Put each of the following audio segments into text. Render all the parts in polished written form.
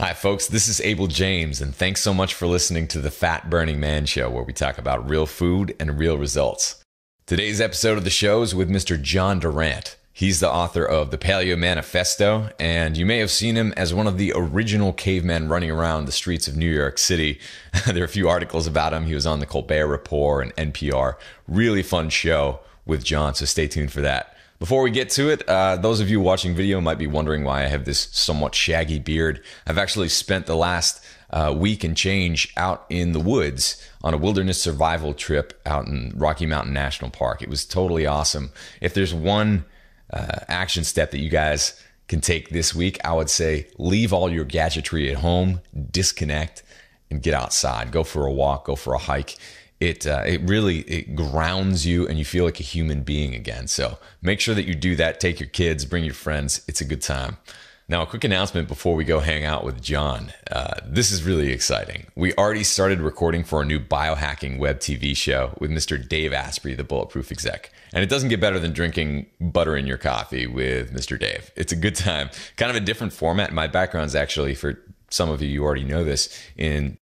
Hi, folks. This is Abel James, and thanks so much for listening to the Fat Burning Man Show, where we talk about real food and real results. Today's episode of the show is with Mr. John Durant. He's the author of the Paleo Manifesto, and you may have seen him as one of the original cavemen running around the streets of New York City. There are a few articles about him. He was on the Colbert Report and NPR. Really fun show with John, so stay tuned for that. Before we get to it, those of you watching video might be wondering why I have this somewhat shaggy beard. I've actually spent the last week and change out in the woods on a wilderness survival trip out in Rocky Mountain National Park. It was totally awesome. If there's one action step that you guys can take this week, I would say leave all your gadgetry at home, disconnect, and get outside. Go for a walk, go for a hike. It really grounds you and you feel like a human being again. So make sure that you do that. Take your kids, bring your friends. It's a good time. Now, a quick announcement before we go hang out with John. This is really exciting. We already started recording for a new biohacking web TV show with Mr. Dave Asprey, the Bulletproof exec. And it doesn't get better than drinking butter in your coffee with Mr. Dave. It's a good time. Kind of a different format. My background's actually, for some of you already know this, in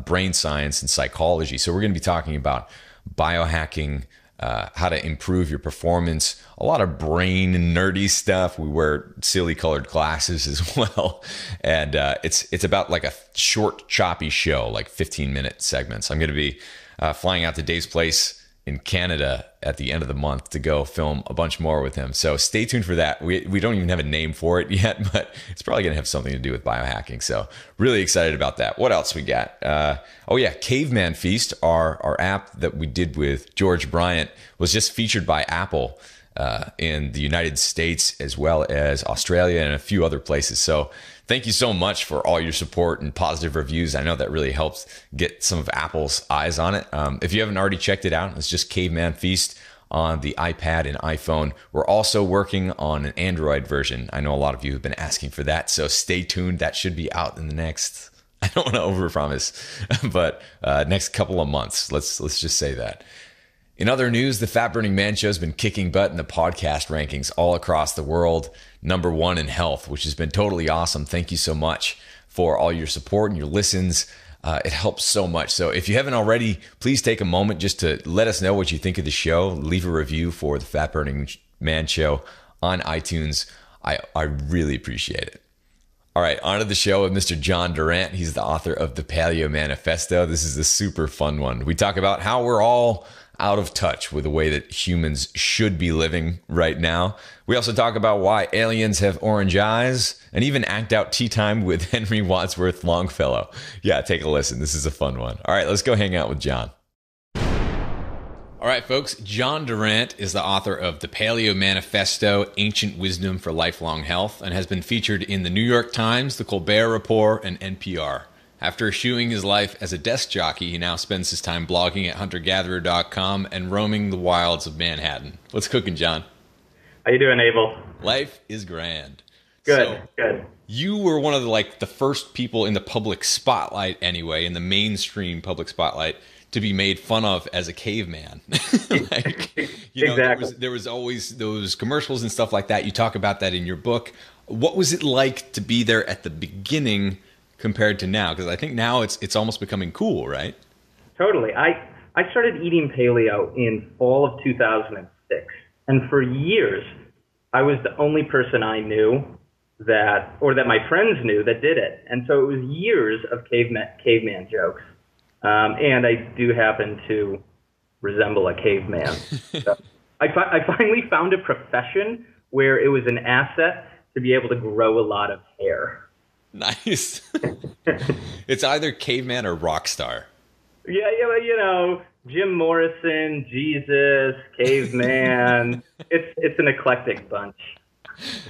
brain science and psychology. So we're going to be talking about biohacking, how to improve your performance, a lot of brain and nerdy stuff. We wear silly colored glasses as well. And it's about like a short, choppy show, like 15-minute segments. I'm going to be flying out to Dave's place in Canada at the end of the month to go film a bunch more with him. So stay tuned for that. We don't even have a name for it yet, but it's probably going to have something to do with biohacking. So really excited about that. What else we got? Oh yeah, Caveman Feast, our app that we did with George Bryant, was just featured by Apple in the United States as well as Australia and a few other places. So thank you so much for all your support and positive reviews. I know that really helps get some of Apple's eyes on it. If you haven't already checked it out, it's just Caveman Feast on the iPad and iPhone. We're also working on an Android version. I know a lot of you have been asking for that, so stay tuned. That should be out in the next, I don't want to overpromise, but next couple of months. Let's just say that. In other news, the Fat Burning Man Show has been kicking butt in the podcast rankings all across the world. #1 in health, which has been totally awesome. Thank you so much for all your support and your listens. It helps so much. So if you haven't already, please take a moment just to let us know what you think of the show. Leave a review for the Fat Burning Man Show on iTunes. I really appreciate it. All right, on to the show with Mr. John Durant. He's the author of the Paleo Manifesto. This is a super fun one. We talk about how we're all out of touch with the way that humans should be living right now. We also talk about why aliens have orange eyes and even act out tea time with Henry Wadsworth Longfellow. Yeah, take a listen. This is a fun one. All right, let's go hang out with John. All right, folks, John Durant is the author of the Paleo Manifesto, Ancient Wisdom for Lifelong Health, and has been featured in the New York Times, the Colbert Report, and NPR. After eschewing his life as a desk jockey, he now spends his time blogging at huntergatherer.com and roaming the wilds of Manhattan. What's cooking, John? How you doing, Abel? Life is grand. Good, good. You were one of the first people in the public spotlight anyway, in the mainstream public spotlight, to be made fun of as a caveman. Exactly. There was always those commercials and stuff like that. You talk about that in your book. What was it like to be there at the beginning compared to now? Because I think now it's almost becoming cool, right? Totally. I started eating paleo in fall of 2006. And for years, I was the only person I knew that my friends knew that did it. And so it was years of caveman jokes. And I do happen to resemble a caveman. So I finally found a profession where it was an asset to be able to grow a lot of hair. Nice. It's either caveman or rock star. Yeah, Jim Morrison, Jesus, caveman. It's an eclectic bunch.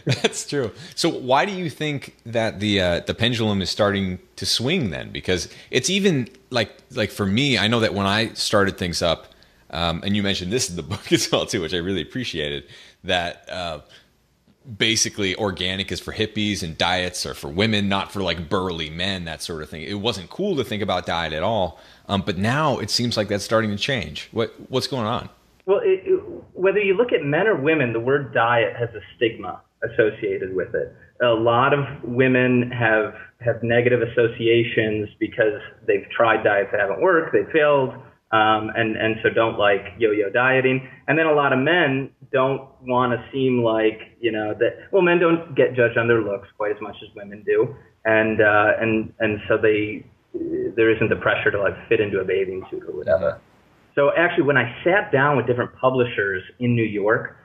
That's true. So why do you think that the pendulum is starting to swing then? Because it's even like for me, I know that when I started things up, and you mentioned this in the book as well too, which I really appreciated, that basically organic is for hippies and diets are for women, not for like burly men, that sort of thing. It wasn't cool to think about diet at all. But now it seems like that's starting to change. What's going on? Well, whether you look at men or women, the word diet has a stigma associated with it. A lot of women have negative associations because they've tried diets that haven't worked, they've failed, and so don't like yo-yo dieting. And then a lot of men don't want to seem like, men don't get judged on their looks quite as much as women do. And so there isn't the pressure to like fit into a bathing suit or whatever. So actually, when I sat down with different publishers in New York,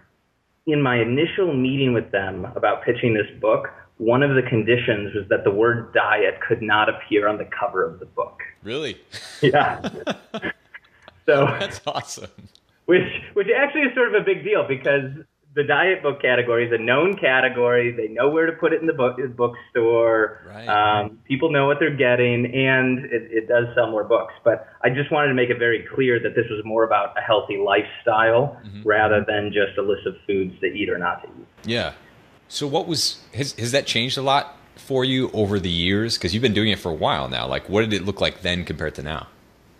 in my initial meeting with them about pitching this book, one of the conditions was that the word diet could not appear on the cover of the book. Really? Yeah. So that's awesome. Which actually is sort of a big deal because the diet book category is a known category. They know where to put it in the bookstore. Right. People know what they're getting, and it does sell more books. But I just wanted to make it very clear that this was more about a healthy lifestyle rather than just a list of foods to eat or not to eat. Yeah. So has that changed a lot for you over the years? Because you've been doing it for a while now. Like, what did it look like then compared to now?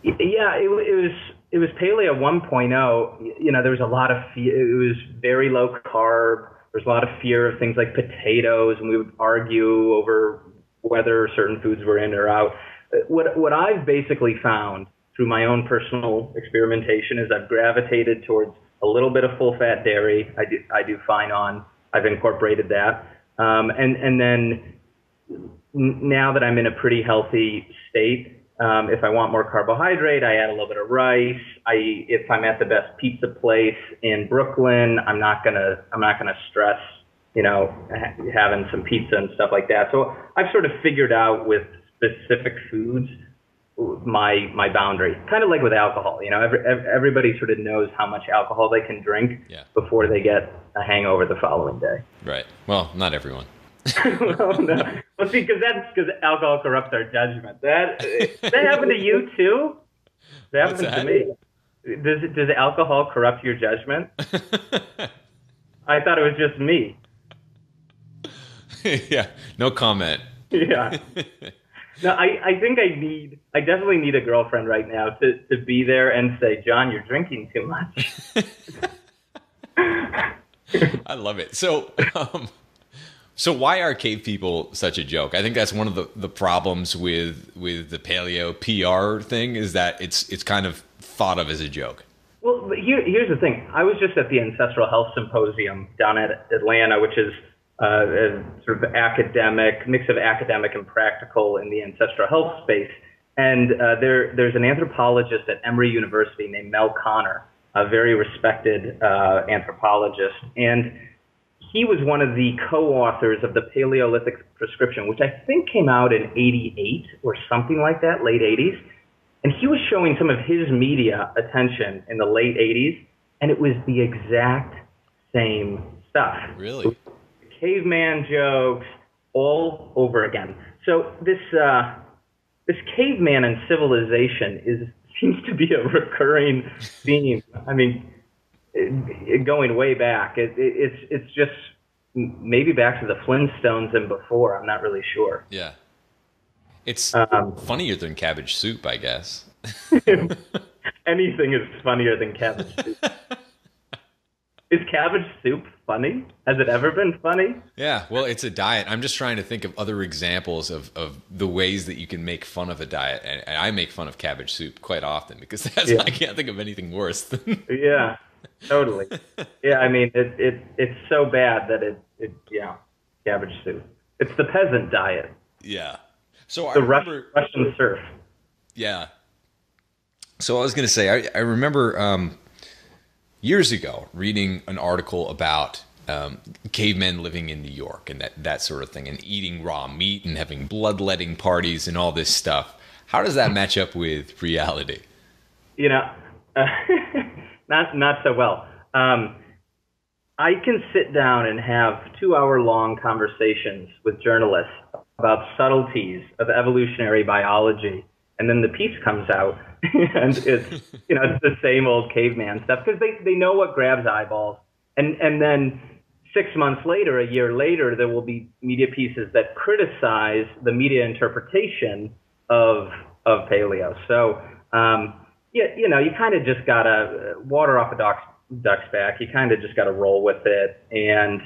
Yeah, it was paleo 1.0. There was a lot of it was very low carb. There was a lot of fear of things like potatoes, and we would argue over whether certain foods were in or out. What I've basically found through my own personal experimentation is I've gravitated towards a little bit of full-fat dairy. I do fine on. I've incorporated that, and then now that I'm in a pretty healthy state. If I want more carbohydrate, I add a little bit of rice. If I'm at the best pizza place in Brooklyn, I'm not gonna stress, having some pizza and stuff like that. So I've sort of figured out with specific foods my boundary, kind of like with alcohol. Everybody sort of knows how much alcohol they can drink before they get a hangover the following day. Right. Well, not everyone. Well, no. Well, see, because alcohol corrupts our judgment. That happened to you too. That happened to me. Does alcohol corrupt your judgment? I thought it was just me. Yeah. No comment. Yeah. No, I think I definitely need a girlfriend right now to be there and say, John, you're drinking too much. I love it. So why are cave people such a joke? I think that's one of the problems with the paleo PR thing is that it's kind of thought of as a joke. Well, but here's the thing. I was just at the Ancestral Health Symposium down at Atlanta, which is a sort of mix of academic and practical in the ancestral health space. And there's an anthropologist at Emory University named Mel Connor, a very respected anthropologist. And he was one of the co-authors of the Paleolithic Prescription, which I think came out in 88 or something like that, late 80s. And he was showing some of his media attention in the late 80s, and it was the exact same stuff. Really? Caveman jokes all over again. So this caveman and civilization seems to be a recurring theme. I mean, going way back, it's just maybe back to the Flintstones and before. I'm not really sure. Yeah, it's funnier than cabbage soup, I guess. Anything is funnier than cabbage soup. Is cabbage soup funny? Has it ever been funny? Yeah, well, it's a diet. I'm just trying to think of other examples of the ways that you can make fun of a diet. And I make fun of cabbage soup quite often because I can't think of anything worse than... Yeah, totally. Yeah, I mean, it's so bad that cabbage soup. It's the peasant diet. Yeah. So the Russian serf. Yeah. So I was going to say, I remember... years ago, reading an article about cavemen living in New York and that sort of thing, and eating raw meat and having bloodletting parties and all this stuff. How does that match up with reality? Not so well. I can sit down and have 2-hour-long conversations with journalists about subtleties of evolutionary biology, and then the piece comes out. And it's the same old caveman stuff because they know what grabs eyeballs, and then 6 months later, a year later, there will be media pieces that criticize the media interpretation of paleo. So you kind of just gotta water off a ducks back. You kind of just got to roll with it, and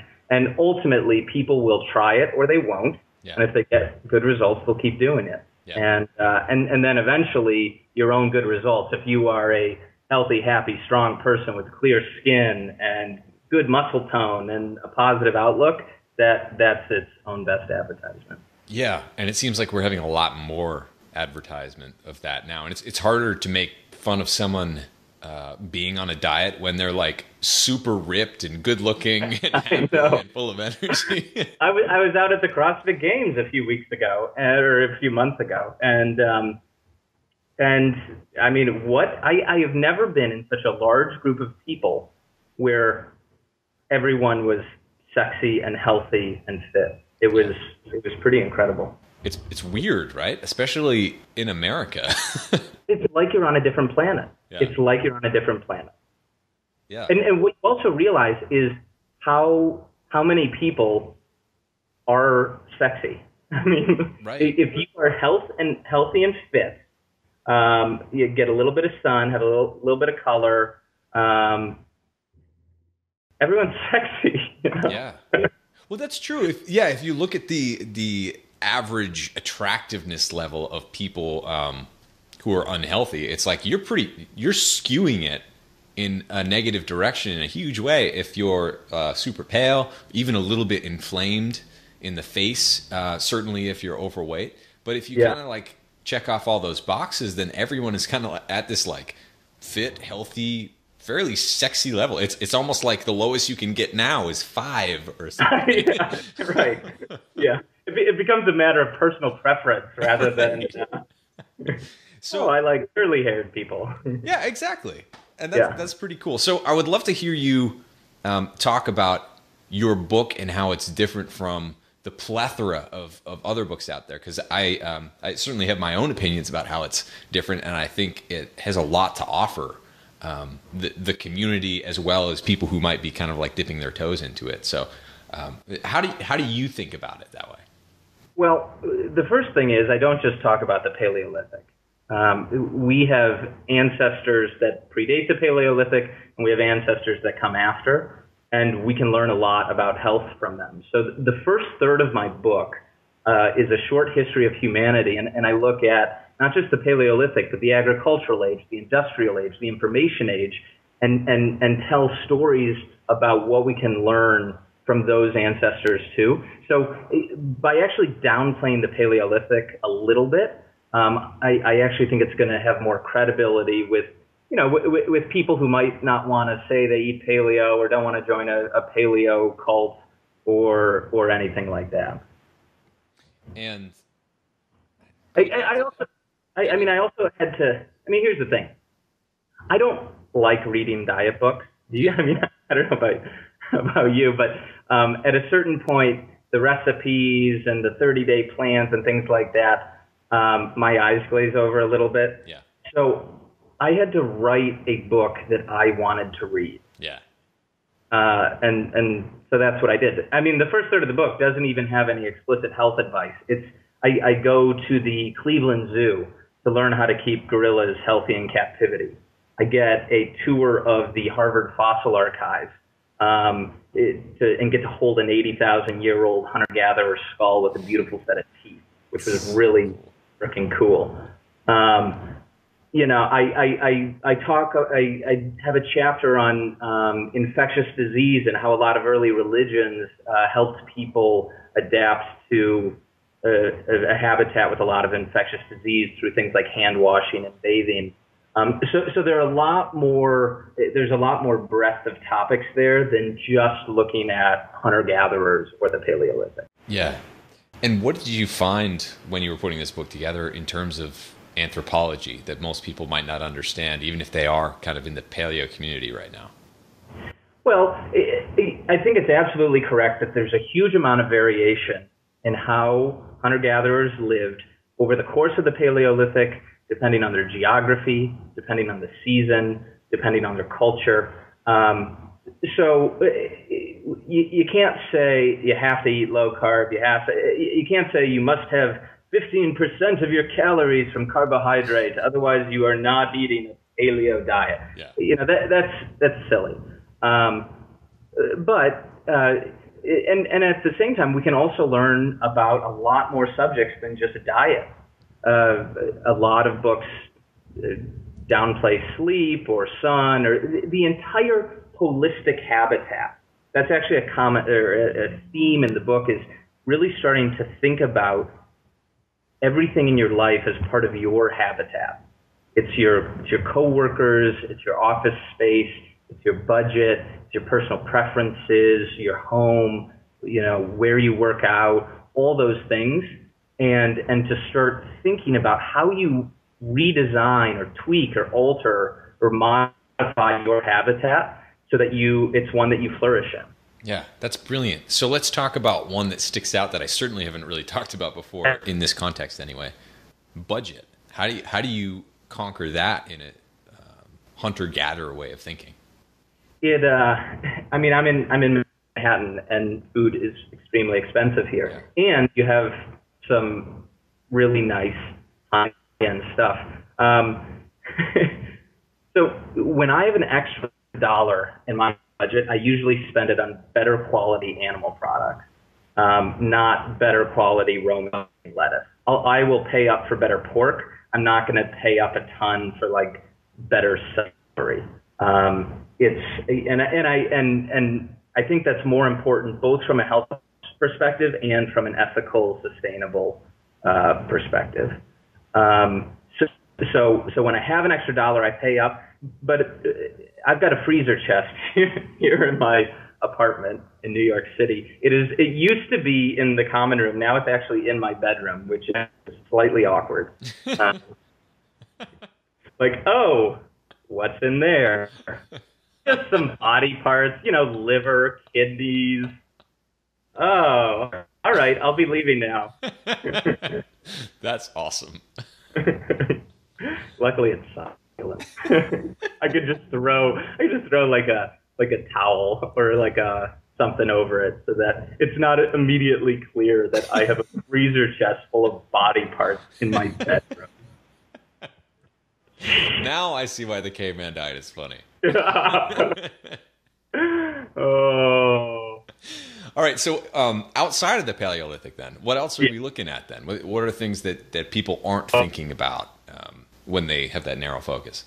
ultimately people will try it or they won't. Yeah. And if they get good results, they'll keep doing it. Yeah. And then eventually your own good results. If you are a healthy, happy, strong person with clear skin and good muscle tone and a positive outlook, that's its own best advertisement. Yeah, and it seems like we're having a lot more advertisement of that now, and it's harder to make fun of someone being on a diet when they're like super ripped and good looking and happy and full of energy. I was out at the CrossFit Games a few weeks ago, or a few months ago, and I mean, I have never been in such a large group of people where everyone was sexy and healthy and fit. It was pretty incredible. It's weird, right? Especially in America. It's like you're on a different planet. Yeah. It's like you're on a different planet. Yeah. And what you also realize is how many people are sexy. I mean, right. If you are healthy and fit, you get a little bit of sun, have a little bit of color. Everyone's sexy. You know? Yeah. Well, that's true. If you look at the average attractiveness level of people who are unhealthy, it's like you're skewing it in a negative direction in a huge way. If you're super pale, even a little bit inflamed in the face, certainly if you're overweight. But if you kind of like check off all those boxes, then everyone is kind of at this like fit, healthy, fairly sexy level. It's almost like the lowest you can get now is 5 or something. Yeah, right. Yeah. It becomes a matter of personal preference rather than so I like curly-haired people. Yeah, exactly. And that's pretty cool. So I would love to hear you talk about your book and how it's different from the plethora of other books out there, because I certainly have my own opinions about how it's different, and I think it has a lot to offer the community as well as people who might be kind of like dipping their toes into it. So how do you think about it that way? Well, the first thing is I don't just talk about the Paleolithic. We have ancestors that predate the Paleolithic, and we have ancestors that come after, and we can learn a lot about health from them. So the first third of my book is a short history of humanity, and I look at not just the Paleolithic, but the agricultural age, the industrial age, the information age, and tell stories about what we can learn from those ancestors too. So by actually downplaying the Paleolithic a little bit, I actually think it's going to have more credibility with, with people who might not want to say they eat paleo or don't want to join a paleo cult or anything like that. And I also had to. Here's the thing. I don't like reading diet books. Do you? I don't know about you, but at a certain point, the recipes and the 30-day plans and things like that, my eyes glaze over a little bit. Yeah. So I had to write a book that I wanted to read. Yeah. And so that's what I did. The first third of the book doesn't even have any explicit health advice. I go to the Cleveland Zoo to learn how to keep gorillas healthy in captivity. I get a tour of the Harvard Fossil Archive and get to hold an 80,000-year-old hunter-gatherer skull with a beautiful set of teeth, which was really freaking cool. I have a chapter on infectious disease and how a lot of early religions helped people adapt to a habitat with a lot of infectious disease through things like hand washing and bathing. So there's a lot more breadth of topics there than just looking at hunter-gatherers or the Paleolithic. Yeah. And what did you find when you were putting this book together in terms of anthropology that most people might not understand, even if they are kind of in the paleo community right now? Well, I think it's absolutely correct that there's a huge amount of variation in how hunter-gatherers lived over the course of the Paleolithic, depending on their geography, depending on the season, depending on their culture. So you can't say you have to eat low carb. You can't say you must have 15% of your calories from carbohydrate, otherwise you are not eating a paleo diet. Yeah. That's silly. And at the same time, we can also learn about a lot more subjects than just a diet. A lot of books downplay sleep or sun or the entire holistic habitat. That's actually a comment or a theme in the book, is really starting to think about everything in your life as part of your habitat. It's your coworkers, it's your office space, it's your budget, it's your personal preferences, your home, where you work out, all those things, and to start thinking about how you redesign or tweak or alter or modify your habitat so that it's one that you flourish in. Yeah, that's brilliant. So let's talk about one that sticks out that I certainly haven't really talked about before in this context anyway. Budget. How do you conquer that in a hunter-gatherer way of thinking? I'm in Manhattan, and food is extremely expensive here. Yeah. And you have some really nice high-end stuff. So when I have an extra $1 in my budget, I usually spend it on better quality animal products, not better quality romaine lettuce. I will pay up for better pork. I'm not going to pay up a ton for like better celery. I think that's more important both from a health perspective and from an ethical, sustainable perspective. So when I have an extra $1, I pay up, but I've got a freezer chest here in my apartment in New York City. It used to be in the common room. Now it's actually in my bedroom, which is slightly awkward. Like, oh, what's in there? Just some body parts, liver, kidneys. Oh, all right, I'll be leaving now. That's awesome. Luckily, it's silent. I could just throw like a towel or like something over it so that it's not immediately clear that I have a freezer chest full of body parts in my bedroom. Now I see why the caveman diet is funny. Oh. All right, so outside of the Paleolithic then, what else are we looking at then? What are things that people aren't thinking about when they have that narrow focus?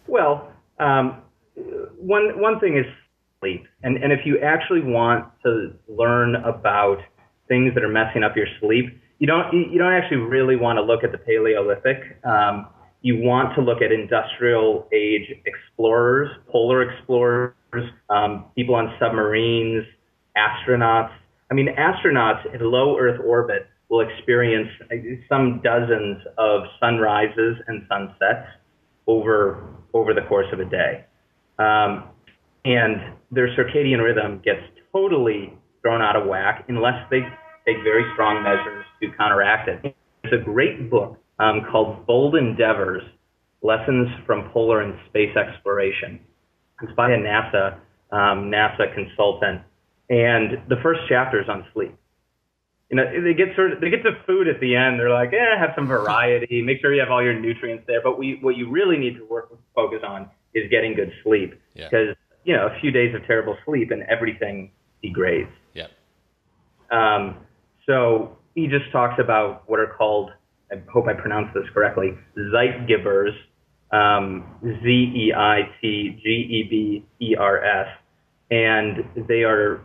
Well, one thing is sleep. And if you actually want to learn about things that are messing up your sleep, you don't actually really want to look at the Paleolithic. You want to look at industrial age explorers, polar explorers, people on submarines, astronauts. I mean, astronauts in low Earth orbit will experience some dozens of sunrises and sunsets over the course of a day. And their circadian rhythm gets totally thrown out of whack unless they take very strong measures to counteract it. There's a great book called Bold Endeavors, Lessons from Polar and Space Exploration. It's by a NASA consultant. And the first chapter is on sleep. They get to food at the end. They're like, have some variety, make sure you have all your nutrients there. But what you really need to focus on is getting good sleep. Because, a few days of terrible sleep and everything degrades. Yeah. So he just talks about what are called, I hope I pronounced this correctly, Zeitgebers, Zeitgebers. And they are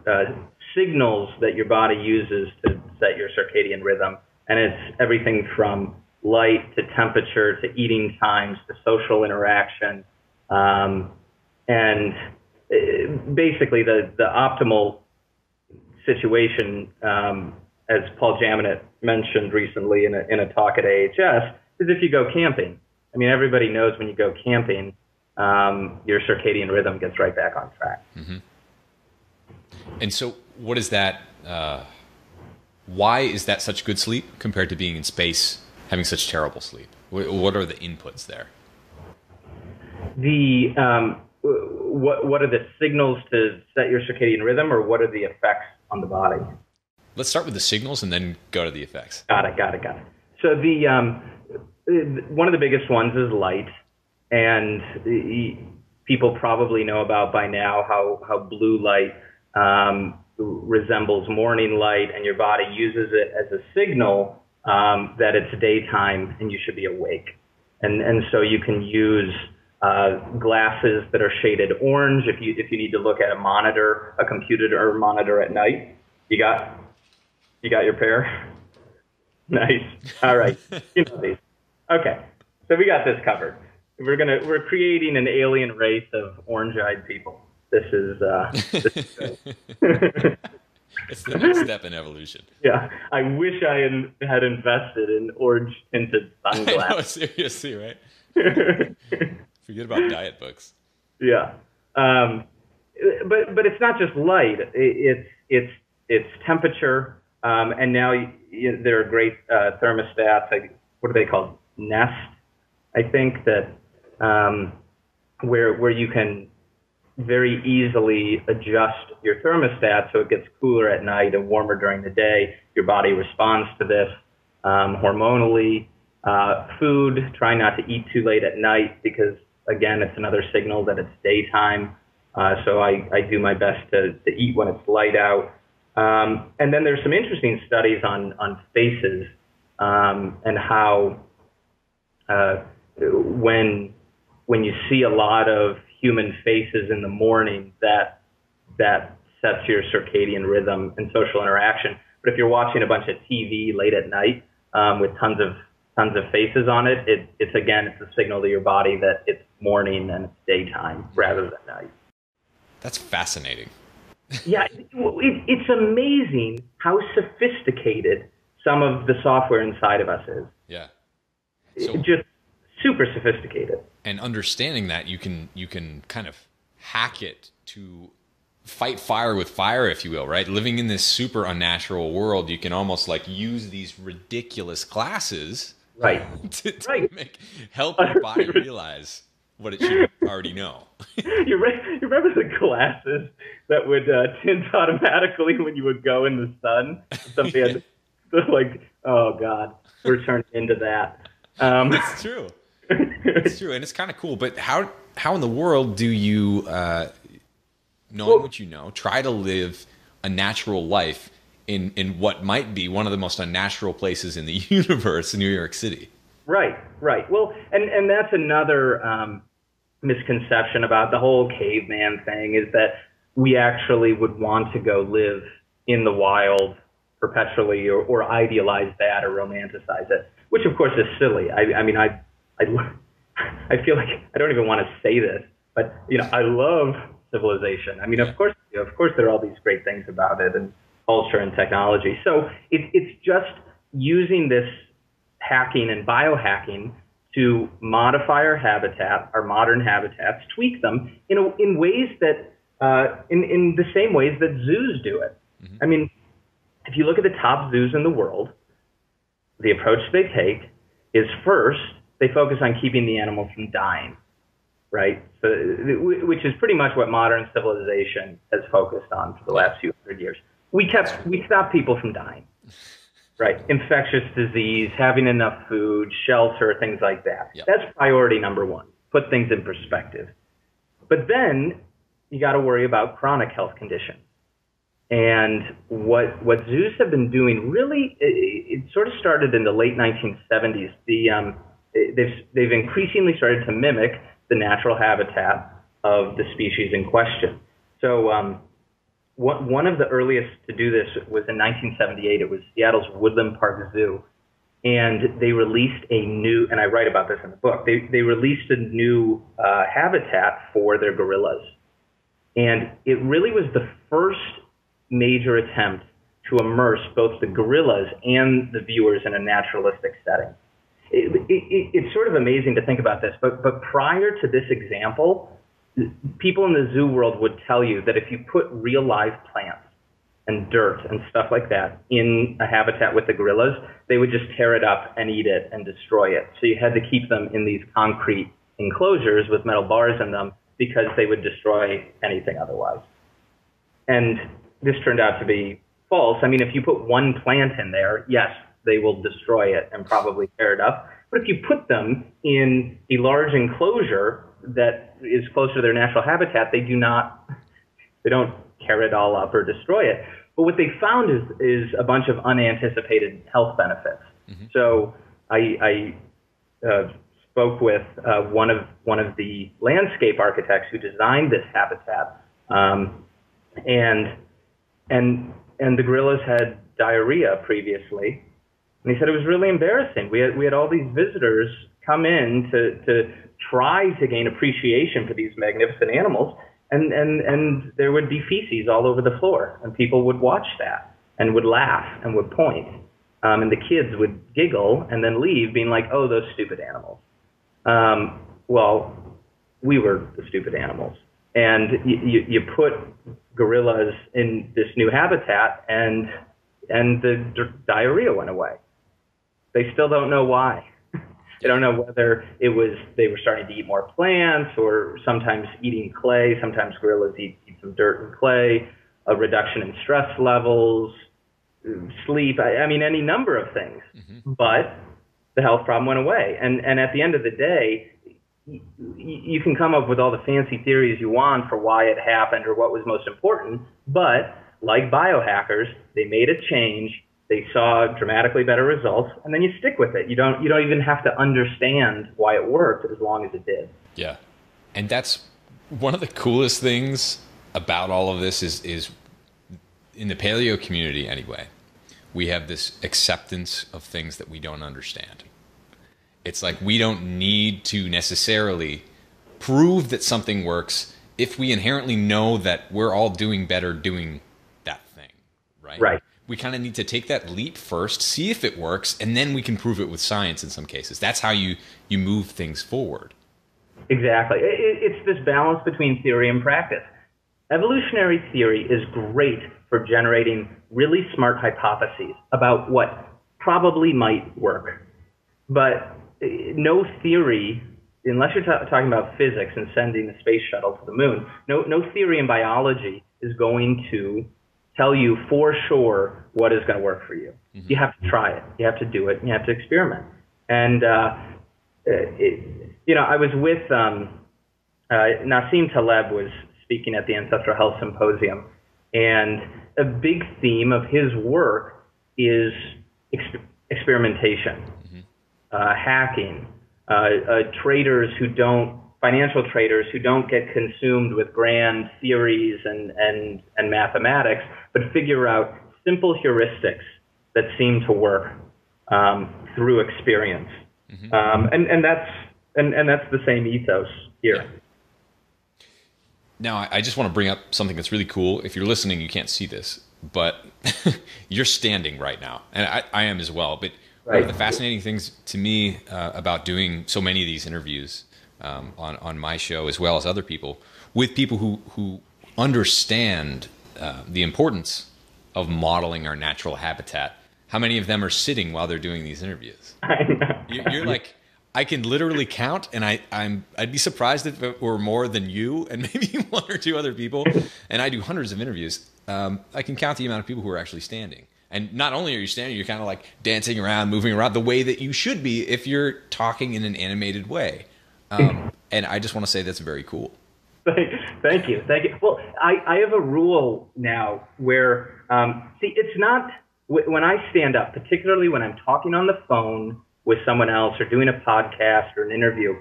signals that your body uses to set your circadian rhythm. And it's everything from light to temperature to eating times to social interaction. And basically the optimal situation, as Paul Jaminet mentioned recently in a talk at AHS, is if you go camping. I mean, everybody knows when you go camping, your circadian rhythm gets right back on track. Mm-hmm. And so what is that, why is that such good sleep compared to being in space, having such terrible sleep? What are the inputs there? What are the signals to set your circadian rhythm, or what are the effects on the body? Let's start with the signals and then go to the effects. Got it. So one of the biggest ones is light, and people probably know about by now how blue light resembles morning light, and your body uses it as a signal that it's daytime and you should be awake. And so you can use glasses that are shaded orange if you need to look at a computer monitor at night. You got your pair? Nice. All right. You know these. Okay. So we got this covered. We're creating an alien race of orange-eyed people. This is good. It's the next step in evolution. Yeah. I wish I had invested in orange-tinted sunglasses. I know, seriously, right? Forget about diet books. Yeah. But it's not just light. It's temperature. And now there are great thermostats. What are they called? Nest, I think, that where you can very easily adjust your thermostat so it gets cooler at night and warmer during the day. Your body responds to this hormonally. Food, try not to eat too late at night because, again, it's another signal that it's daytime. So I do my best to eat when it's light out. And then there's some interesting studies on faces and how when you see a lot of human faces in the morning, that sets your circadian rhythm and social interaction. But if you're watching a bunch of TV late at night with tons of faces on it, it's a signal to your body that it's morning and it's daytime rather than night. That's fascinating. Yeah, it's amazing how sophisticated some of the software inside of us is. Yeah. Just super sophisticated. And understanding that, you can kind of hack it to fight fire with fire, if you will, right? Living in this super unnatural world, you can almost like use these ridiculous classes, right, to help your body realize what it should already know. You remember the glasses that would tint automatically when you would go in the sun? Somebody had like, oh God, we're turning into that. It's true. It's true, and it's kind of cool. But how in the world do you, knowing what you know, try to live a natural life in what might be one of the most unnatural places in the universe, New York City? Right. Well, and that's another misconception about the whole caveman thing, is that we actually would want to go live in the wild perpetually or idealize that or romanticize it, which of course is silly. I mean, I feel like I don't even want to say this, but I love civilization. I mean, of course there are all these great things about it and culture and technology. So it's just using this hacking and biohacking to modify our habitat, our modern habitats, tweak them in ways that in the same ways that zoos do it. Mm-hmm. I mean, if you look at the top zoos in the world, the approach they take is first they focus on keeping the animals from dying, right? So, which is pretty much what modern civilization has focused on for the last few hundred years. We stopped people from dying. Right. Infectious disease, having enough food, shelter, things like that. Yep. That's priority number one. Put things in perspective. But then you got to worry about chronic health conditions. And what zoos have been doing really, it sort of started in the late 1970s. They've increasingly started to mimic the natural habitat of the species in question. So one of the earliest to do this was in 1978. It was Seattle's Woodland Park Zoo. And they released a new, and I write about this in the book, they released a new habitat for their gorillas. And it really was the first major attempt to immerse both the gorillas and the viewers in a naturalistic setting. It's sort of amazing to think about this, but prior to this example, people in the zoo world would tell you that if you put real live plants and dirt and stuff like that in a habitat with the gorillas, they would just tear it up and eat it and destroy it. So you had to keep them in these concrete enclosures with metal bars in them because they would destroy anything otherwise. And this turned out to be false. I mean, if you put one plant in there, yes, they will destroy it and probably tear it up. But if you put them in a large enclosure that is closer to their natural habitat, they don't tear it all up or destroy it. But what they found is a bunch of unanticipated health benefits. Mm-hmm. So I spoke with one of the landscape architects who designed this habitat, and the gorillas had diarrhea previously, and he said it was really embarrassing. We had all these visitors come in to try to gain appreciation for these magnificent animals, and there would be feces all over the floor, and people would watch that and would laugh and would point, and the kids would giggle and then leave, being like, "Oh, those stupid animals." Well, we were the stupid animals, and you put gorillas in this new habitat, and the diarrhea went away. They still don't know why. They don't know whether it was they were starting to eat more plants, or sometimes eating clay. Sometimes gorillas eat some dirt and clay, a reduction in stress levels, sleep. I mean, any number of things. Mm-hmm. But the health problem went away. And at the end of the day, you can come up with all the fancy theories you want for why it happened or what was most important. But like biohackers, they made a change. They saw dramatically better results, and then you stick with it. You don't even have to understand why it worked as long as it did. Yeah. And that's one of the coolest things about all of this is in the paleo community anyway, we have this acceptance of things that we don't understand. It's like we don't need to necessarily prove that something works if we inherently know that we're all doing better doing that thing, right? Right. We kind of need to take that leap first, see if it works, and then we can prove it with science in some cases. That's how you move things forward. Exactly. It's this balance between theory and practice. Evolutionary theory is great for generating really smart hypotheses about what probably might work. But no theory, unless you're talking about physics and sending the space shuttle to the moon, no theory in biology is going to tell you for sure what is going to work for you. Mm-hmm. You have to try it. You have to do it. And you have to experiment. And, I was with Nassim Taleb was speaking at the Ancestral Health Symposium, and a big theme of his work is experimentation, mm-hmm. Hacking, financial traders who don't get consumed with grand theories and mathematics, but figure out simple heuristics that seem to work through experience. Mm-hmm. And that's the same ethos here. Yeah. Now, I just want to bring up something that's really cool. If you're listening, you can't see this, but you're standing right now, and I am as well. But right. One of the fascinating things to me about doing so many of these interviews on my show, as well as other people, with people who understand the importance of modeling our natural habitat, how many of them are sitting while they're doing these interviews? I know. You're like, I can literally count, and I'd be surprised if it were more than you and maybe one or two other people. And I do hundreds of interviews. I can count the amount of people who are actually standing. And not only are you standing, you're kind of like dancing around, moving around the way that you should be if you're talking in an animated way. And I just want to say that's very cool. Thank you. Well, I have a rule now where, it's not when I stand up, particularly when I'm talking on the phone with someone else or doing a podcast or an interview,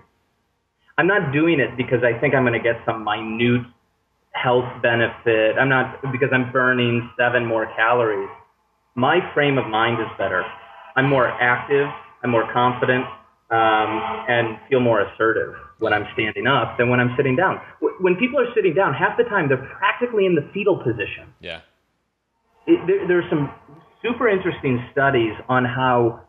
I'm not doing it because I think I'm going to get some minute health benefit. I'm not because I'm burning 7 more calories. My frame of mind is better. I'm more active. I'm more confident. And feel more assertive when I'm standing up than when I'm sitting down. When people are sitting down, half the time they're practically in the fetal position. Yeah. There's some super interesting studies on how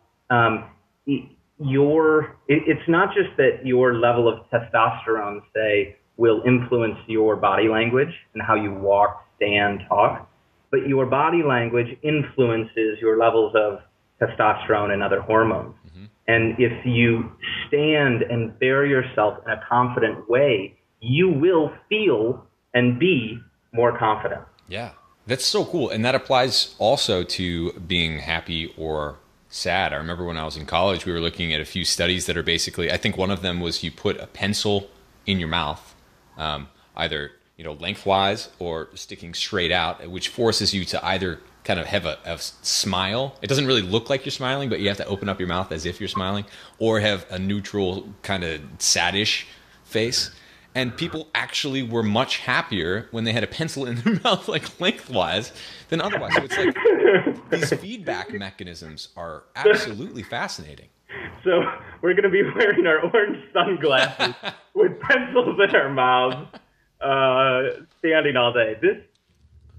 it's not just that your level of testosterone, say, will influence your body language and how you walk, stand, talk, but your body language influences your levels of testosterone and other hormones. Mm-hmm. And if you stand and bear yourself in a confident way, you will feel and be more confident. Yeah, that's so cool. And that applies also to being happy or sad. I remember when I was in college, we were looking at a few studies that are basically, I think one of them was you put a pencil in your mouth, either lengthwise or sticking straight out, which forces you to either kind of have a smile. It doesn't really look like you're smiling, but you have to open up your mouth as if you're smiling, or have a neutral kind of saddish face. And people actually were much happier when they had a pencil in their mouth, like lengthwise, than otherwise. So it's like these feedback mechanisms are absolutely fascinating. So we're going to be wearing our orange sunglasses with pencils in our mouths, standing all day.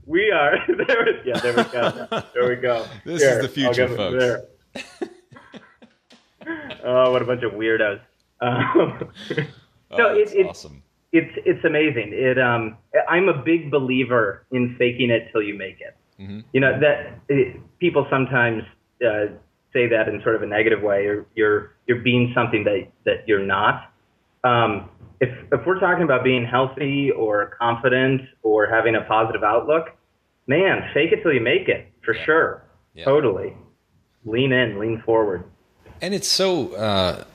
We are there. Yeah, there we go. There we go. This is the future, folks. Oh, what a bunch of weirdos. No, it's awesome. It's amazing. I'm a big believer in faking it till you make it. Mm-hmm. People sometimes say that in sort of a negative way, or you're being something that you're not. If we're talking about being healthy or confident or having a positive outlook, man, fake it till you make it, for sure. Yeah. Totally. Lean in, lean forward. And it's so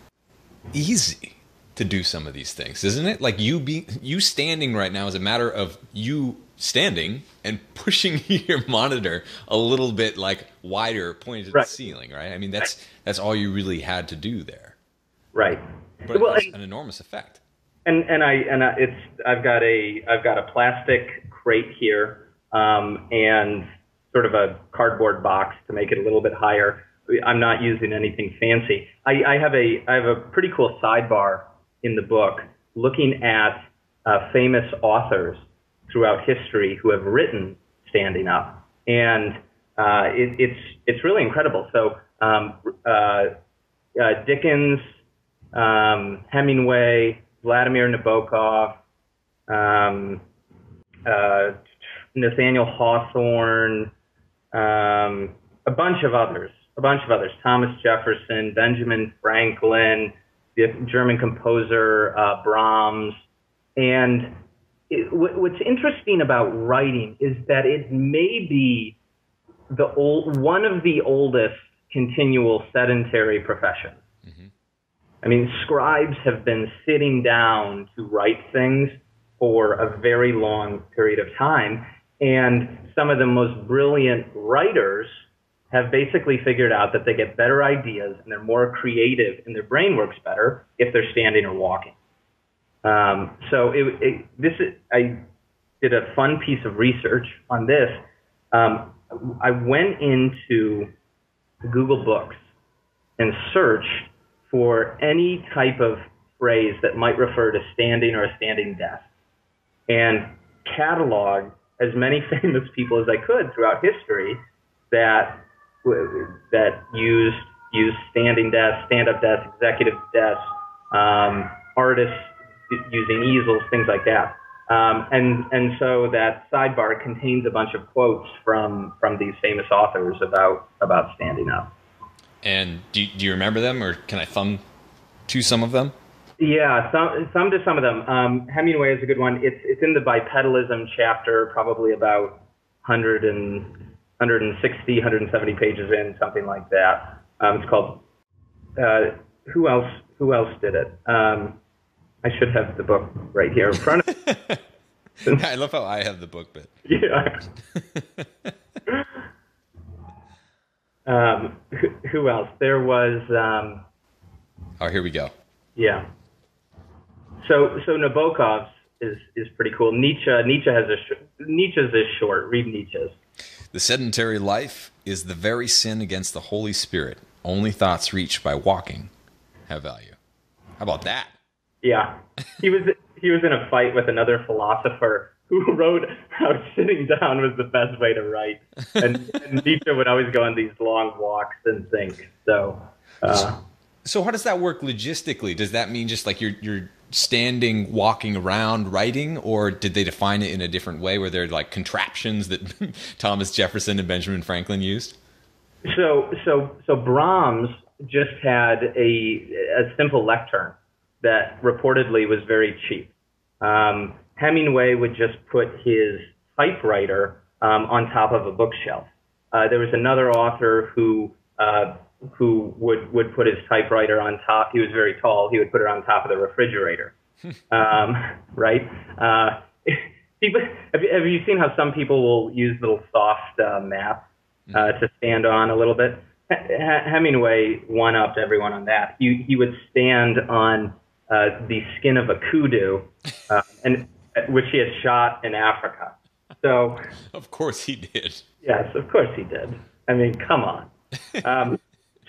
easy to do some of these things, isn't it? Like you standing right now is a matter of you standing and pushing your monitor a little bit like wider, pointed to the ceiling, right? I mean, that's all you really had to do there. Right. But well, it's an enormous effect. I've got a plastic crate here, and sort of a cardboard box to make it a little bit higher. I'm not using anything fancy. I have a pretty cool sidebar in the book looking at famous authors throughout history who have written standing up, and it's really incredible. So Dickens, Hemingway, Vladimir Nabokov, Nathaniel Hawthorne, a bunch of others, Thomas Jefferson, Benjamin Franklin, the German composer Brahms. And what's interesting about writing is that it may be one of the oldest continual sedentary professions. Mm-hmm. I mean, scribes have been sitting down to write things for a very long period of time, and some of the most brilliant writers have basically figured out that they get better ideas and they're more creative and their brain works better if they're standing or walking. So I did a fun piece of research on this. I went into Google Books and searched for any type of phrase that might refer to standing or a standing desk, and cataloged as many famous people as I could throughout history that used standing desks, stand-up desks, executive desks, artists using easels, things like that. And so that sidebar contains a bunch of quotes from these famous authors about standing up. And do you remember them, or can I thumb to some of them? Yeah, some to some of them. Hemingway is a good one. It's in the bipedalism chapter, probably about 160, 170 pages in, something like that. It's called. Who else did it? I should have the book right here in front of me. I love how I have the book bit. Yeah. Who else? There was. Oh, here we go. Yeah. So Nabokov's is pretty cool. Nietzsche's is short. Read Nietzsche's. The sedentary life is the very sin against the Holy Spirit. Only thoughts reached by walking have value. How about that? Yeah. He was in a fight with another philosopher who wrote how sitting down was the best way to write. And Nietzsche would always go on these long walks and think. So how does that work logistically? Does that mean just like you're standing, walking around, writing, or did they define it in a different way where they're like contraptions that Thomas Jefferson and Benjamin Franklin used? So Brahms just had a simple lectern that reportedly was very cheap. Hemingway would just put his typewriter on top of a bookshelf. There was another author who would put his typewriter on top. He was very tall. He would put it on top of the refrigerator. right? People, have you seen how some people will use little soft mats to stand on a little bit? Hemingway one-upped everyone on that. He would stand on the skin of a kudu, and which he had shot in Africa. So, of course he did. Yes, of course he did. I mean, come on.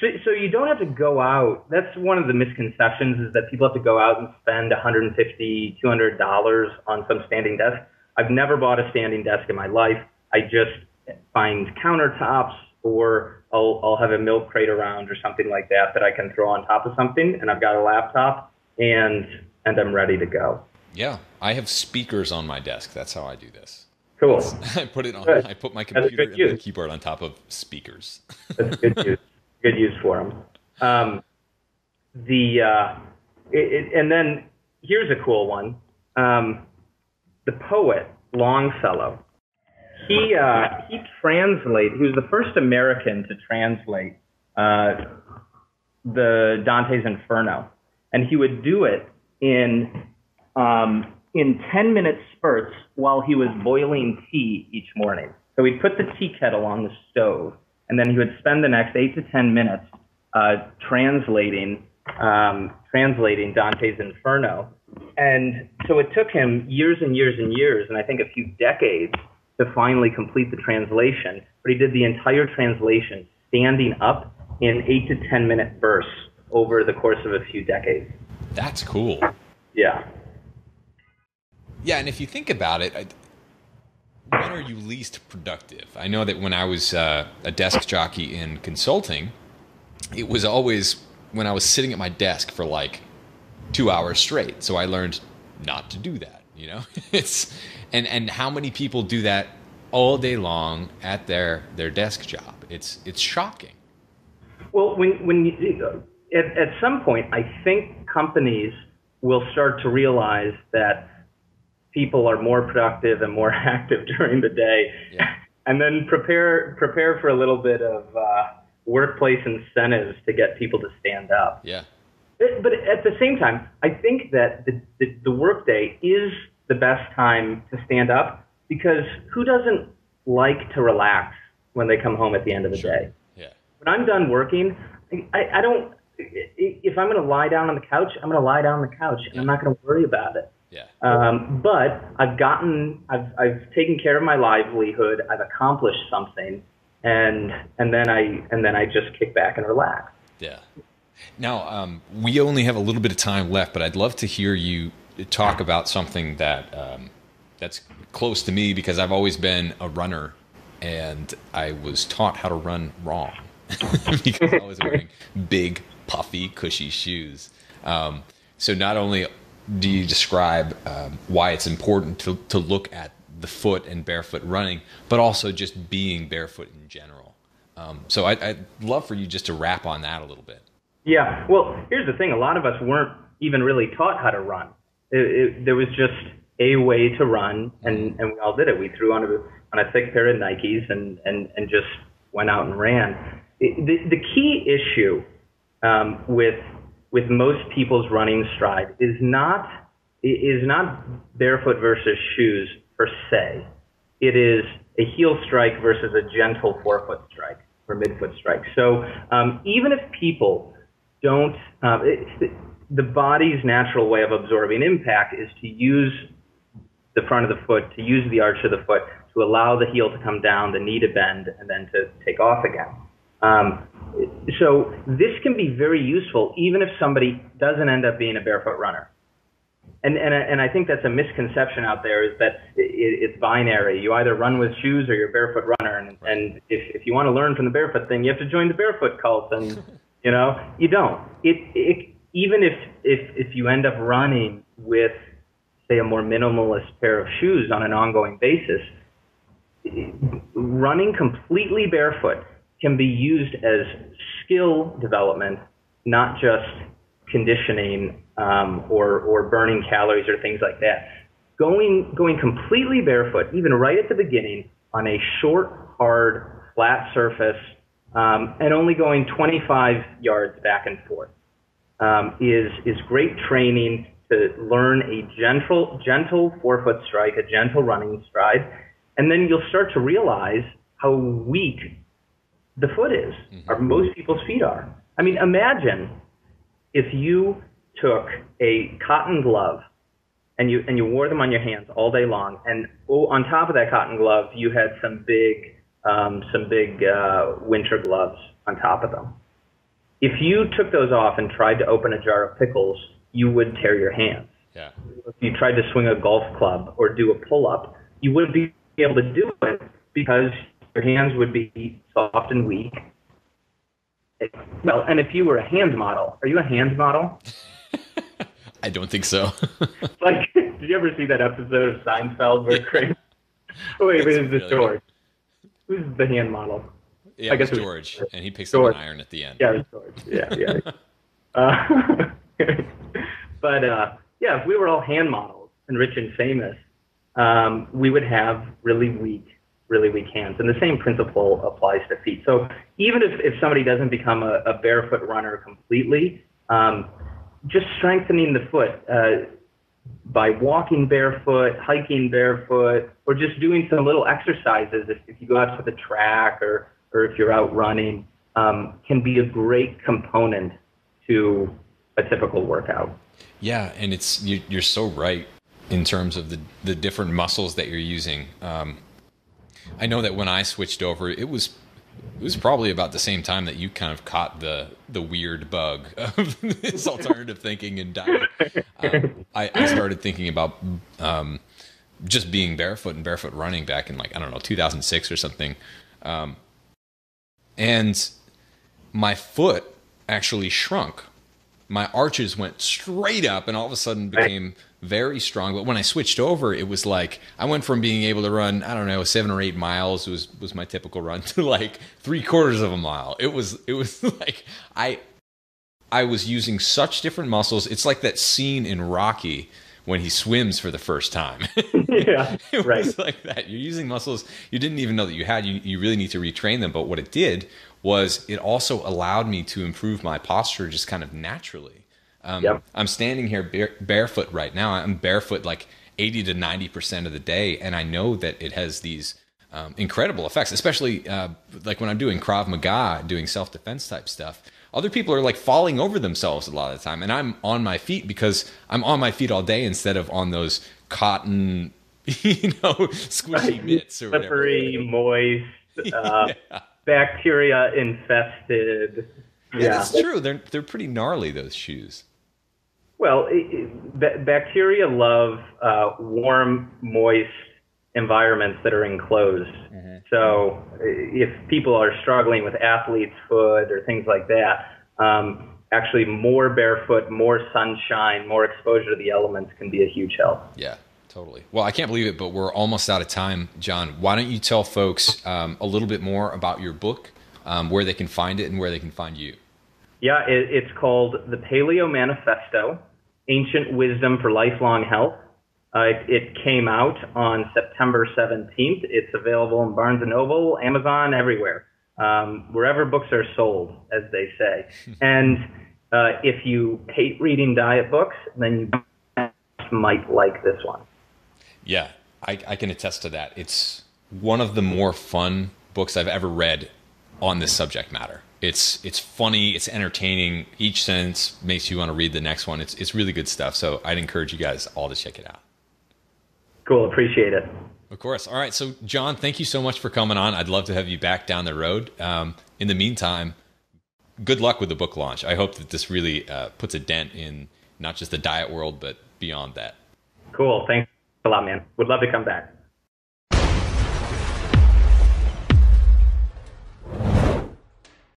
So you don't have to go out. That's one of the misconceptions, is that people have to go out and spend $150, $200 on some standing desk. I've never bought a standing desk in my life. I just find countertops, or I'll have a milk crate around or something like that I can throw on top of something, and I've got a laptop, and I'm ready to go. Yeah, I have speakers on my desk. That's how I do this. Cool. I put it on. Good. I put my computer and my keyboard on top of speakers. That's good use. Good use for them. And then here's a cool one. The poet Longfellow. He translated. He was the first American to translate the Dante's Inferno, and he would do it in 10-minute spurts while he was boiling tea each morning. So he'd put the tea kettle on the stove, and then he would spend the next 8 to 10 minutes translating Dante's Inferno. And so it took him years and years and years, and I think a few decades, to finally complete the translation. But he did the entire translation standing up in 8 to 10-minute bursts over the course of a few decades. That's cool. Yeah. Yeah, and if you think about it, when are you least productive? I know that when I was a desk jockey in consulting, it was always when I was sitting at my desk for like 2 hours straight. So I learned not to do that, you know? And how many people do that all day long at their desk job? It's shocking. Well, when you, at some point, I think companies will start to realize that people are more productive and more active during the day, yeah, and then prepare for a little bit of workplace incentives to get people to stand up. Yeah. But at the same time, I think that the workday is the best time to stand up, because who doesn't like to relax when they come home at the end of the day? Yeah. When I'm done working, I don't. If I'm going to lie down on the couch, I'm going to lie down on the couch, and I'm not going to worry about it. Yeah. But I've taken care of my livelihood. I've accomplished something, and then I just kick back and relax. Yeah. Now, we only have a little bit of time left, but I'd love to hear you talk about something that that's close to me, because I've always been a runner, and I was taught how to run wrong because I was wearing big, puffy, cushy shoes. So not only do you describe why it's important to look at the foot and barefoot running, but also just being barefoot in general. So I'd love for you just to wrap on that a little bit. Yeah. Well, here's the thing. A lot of us weren't even really taught how to run. There was just a way to run, and we all did it. We threw on a thick pair of Nikes and just went out and ran. The key issue with most people's running stride is not barefoot versus shoes per se. It is a heel strike versus a gentle forefoot strike or midfoot strike. So even if people don't, the body's natural way of absorbing impact is to use the front of the foot, to use the arch of the foot, to allow the heel to come down, the knee to bend, and then to take off again. So this can be very useful even if somebody doesn't end up being a barefoot runner. And I think that's a misconception out there, is that it's binary. You either run with shoes or you're a barefoot runner. And if you want to learn from the barefoot thing, you have to join the barefoot cult. And, you know, you don't. Even if you end up running with, say, a more minimalist pair of shoes on an ongoing basis, running completely barefoot can be used as skill development, not just conditioning or burning calories or things like that. Going completely barefoot, even right at the beginning, on a short, hard, flat surface, and only going 25 yards back and forth, is great training to learn a gentle forefoot strike, a gentle running stride, and then you'll start to realize how weak the foot is, or most people's feet are. I mean, imagine if you took a cotton glove and you wore them on your hands all day long, and on top of that cotton glove, you had some big winter gloves on top of them. If you took those off and tried to open a jar of pickles, you would tear your hands. Yeah. If you tried to swing a golf club or do a pull-up, you wouldn't be able to do it because your hands would be soft and weak. Well, and if you were a hand model, are you a hand model? I don't think so. Like, did you ever see that episode of Seinfeld where Craig? Oh, wait, it's really George. Who's the hand model? Yeah, I guess it's George, and he picks up an iron at the end. Yeah, it's George. Yeah. But if we were all hand models and rich and famous, we would have really weak hands. And the same principle applies to feet. So even if somebody doesn't become a barefoot runner completely, just strengthening the foot by walking barefoot, hiking barefoot, or just doing some little exercises if you go out to the track or if you're out running, can be a great component to a typical workout. Yeah, and you're so right in terms of the different muscles that you're using. I know that when I switched over, it was probably about the same time that you kind of caught the weird bug of this alternative thinking and diet. I started thinking about just being barefoot and barefoot running back in 2006 or something. And my foot actually shrunk. My arches went straight up and all of a sudden became very strong. But when I switched over, it was like I went from being able to run, 7 or 8 miles was my typical run, to like 3/4 of a mile. It was like I was using such different muscles. It's like that scene in Rocky when he swims for the first time. Yeah, it was like that. You're using muscles you didn't even know that you had. You really need to retrain them. But what it did was it also allowed me to improve my posture just kind of naturally. I'm standing here barefoot right now. I'm barefoot like 80 to 90% of the day, and I know that it has these incredible effects, especially like when I'm doing Krav Maga, doing self-defense type stuff. Other people are like falling over themselves a lot of the time, and I'm on my feet because I'm on my feet all day instead of on those cotton, squishy mitts or whatever. Slippery, moist, bacteria infested. Yeah, that's true. They're pretty gnarly, those shoes. Well, bacteria love warm, moist environments that are enclosed. Mm-hmm. So if people are struggling with athlete's foot or things like that, actually more barefoot, more sunshine, more exposure to the elements can be a huge help. Yeah, totally. Well, I can't believe it, but we're almost out of time, John. Why don't you tell folks a little bit more about your book, where they can find it and where they can find you? Yeah, it's called The Paleo Manifesto, Ancient Wisdom for Lifelong Health. It came out on September 17th. It's available in Barnes & Noble, Amazon, everywhere, wherever books are sold, as they say. And if you hate reading diet books, then you might like this one. Yeah, I can attest to that. It's one of the more fun books I've ever read on this subject matter. It's funny, it's entertaining. Each sentence makes you want to read the next one. It's really good stuff. So I'd encourage you guys all to check it out. Cool, appreciate it. Of course. All right, so John, thank you so much for coming on. I'd love to have you back down the road. In the meantime, good luck with the book launch. I hope that this really puts a dent in not just the diet world, but beyond that. Cool, thanks a lot, man. Would love to come back.